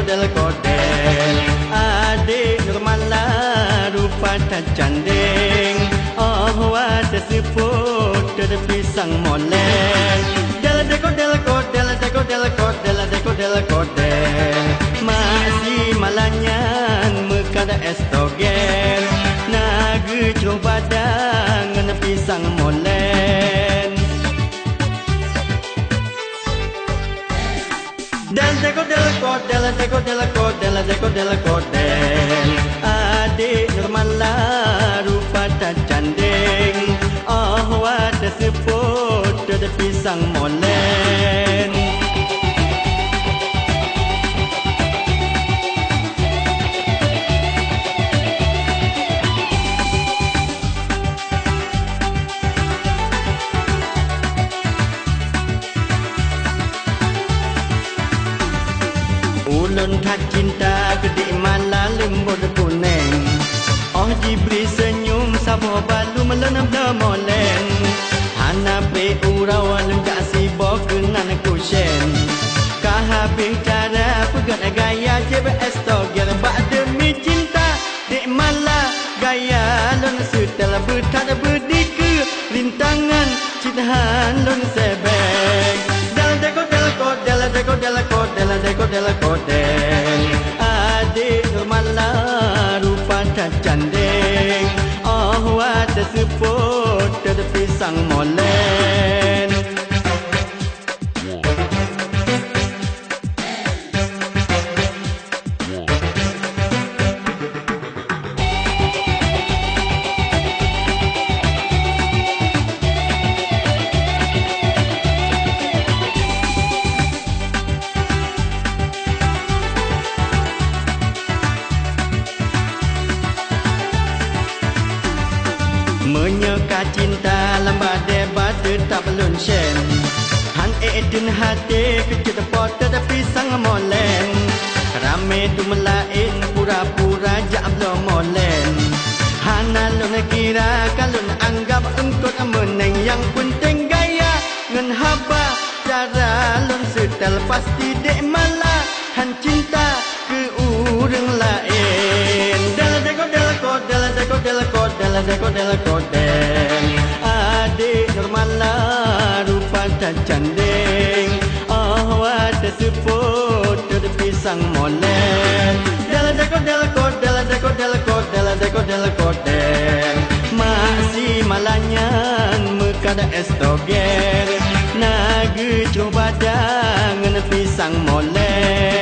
Dela kodel adik Nurmala rupa tak canding. Oh ada seput terpisang molek. Dela kodel masih malanyan mekada estogen. Naga celuh badang pisang molen. Dela kodel adik Nurmala rupa tak canding. Oh ada seput terpisang molen. Ulun tak cinta gede malah lembut kuning. Oh diberi senyum sabo balu melenam demolen. Hana pe urau alun kasih bokenan kusyen. Kahabih cara pegat gaya JBS toger bak demi cinta. Dek malah gaya lun setel bertada berdika. Rintangan cintahan lun sebek. Dela kodel adik Nurmala rupa tak canding. Oh ada seput terpisang molen. Menyeka cinta lambat debat tetap belum syen. Han edun hati kecil pot tetapi sang molen. Rame tu melain pura-pura jak belum molen. Hana lun kira kalun anggap engkau meneng. Yang penting gaya ngan haba cara lun setel pasti dek malah han cinta ke urang lain. Dela kodel adik Nurmala rupa tak canding. Oh ada seput terpisang molen. Dela kodel masih malanyan mekada estoger. Naga celuh badang pisang molen.